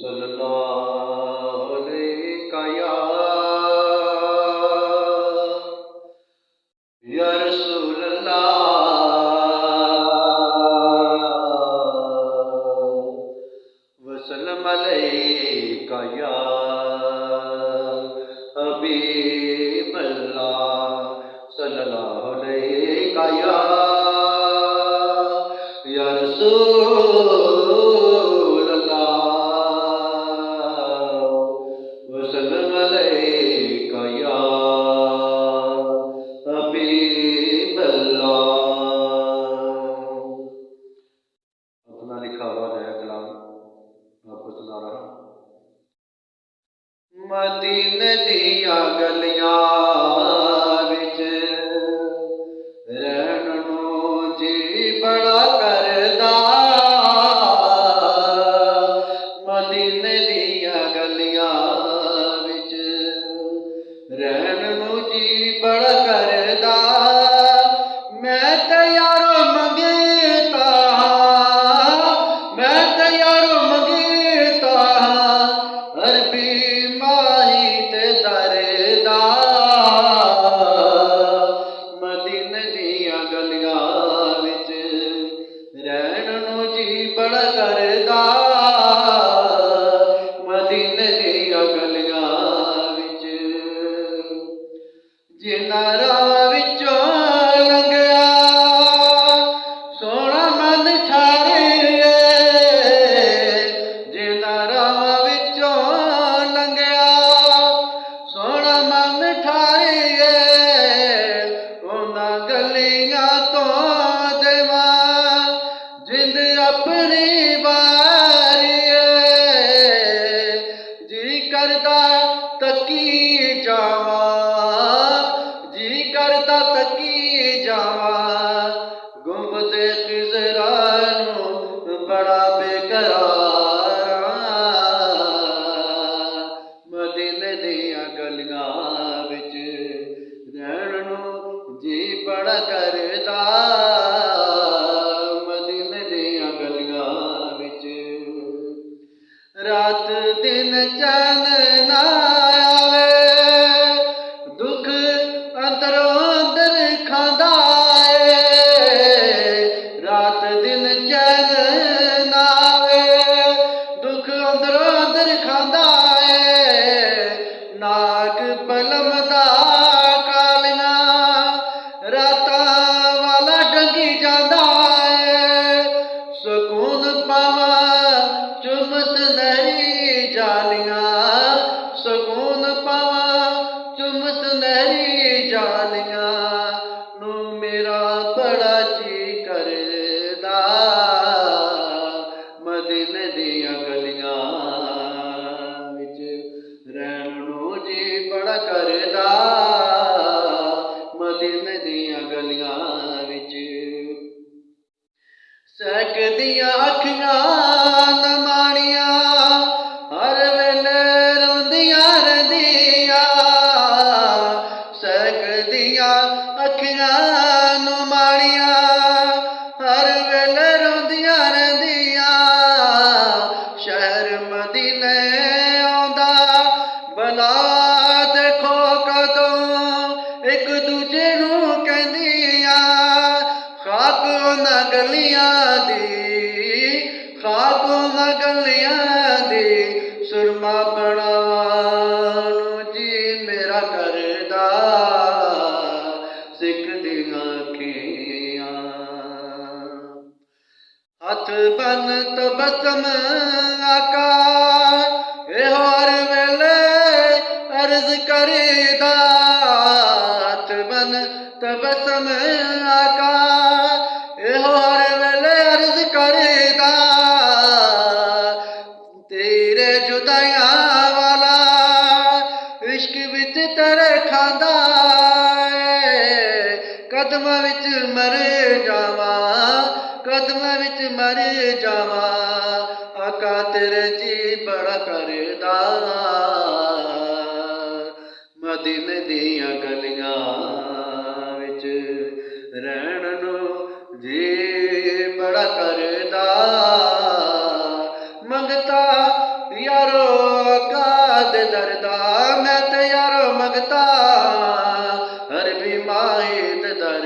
सल्लल्लाहु अलैका या रसूल अल्लाह वसल्लम अलैका या हबीब अल्लाह सल्लल्लाहु अलैका या रसूल अल्लाह वसल्लम अलैका या हबीब अल्लाह। अपना लिखा हुआ नया कलाम आपको सुना रहा। मदीने दिया गलियां विच रहन नूं जी बड़ा करदा, मदीने दिया गलियां विच रहन नूं जी बड़ा करदा। मैं ते यारो मंगता मैं ते यारो मंगता अरबी माही ते दरदा, मदीने दिया गलियां विच रहन नूं जी बड़ा करदा, मदीने दिया गलियां विच जिन्हां राहां विचों लंघिया सोहणा मन ठारिए, जिन्हां राहां विचों लंघिया सोहणा मन ठारिए, उन्हां गलियां तों देवां जिंद अपनी वारीए, जी करदा तकी जावां जी करदा तकी जावां गुंबदे खिज़रा नूं बड़ा बेकरार, मदीने दियां गलियां विच रहण नूं जी बड़ा करदा, मदीने दियां गलियां विच रात दिन चैन ना आवे, दुख अंदरों अंदर खांदा है, रात दिन चैन ना आवे दुख अंदरों अंदर खांदा है, नाग पलमदा कालियां रातां वाला डंगी जांदा है, सकून पावां चुम सुनहरी जालियां सकून पावां चुम सुनहरी जालियां नूं मेरा बड़ा जी करदा, मदीने दियां गलियां विच रहण नूं जी बड़ा करदा, मदीने दियां गलियां विच सहकदियां अखियां न माणियां हर वेले रोंदियां रहिंदियां, सहकदियां अखियां न माणियां हर वेले रोंदियां रहिंदियां, शहर मदीने आउंदा भला देखो कदों एक दूजे नूं कहंदियां, खाक उन्हां गलियां दी खाक उन्हां गलियां दी सुरमा बनावां नूं जी मेरा करदा, सिकदियां अखियां हथ बन तबसम आका एहो हर वेले अर्ज करीदा, हथ बन तबसम आका एहो हर वेले अर्ज करीदा, तेरे जुदाइयां वाला इश्क विच तेरे खांदा कदमां विच मर जावां कदमां विच मर जावां, आका तेरे जी बड़ा करदा, मदीने दियां गलियां विच रहण नूं जी बड़ा करदा, मंगता यारो काद दरदा मैं ते यारो मंगता हर भी माहित दर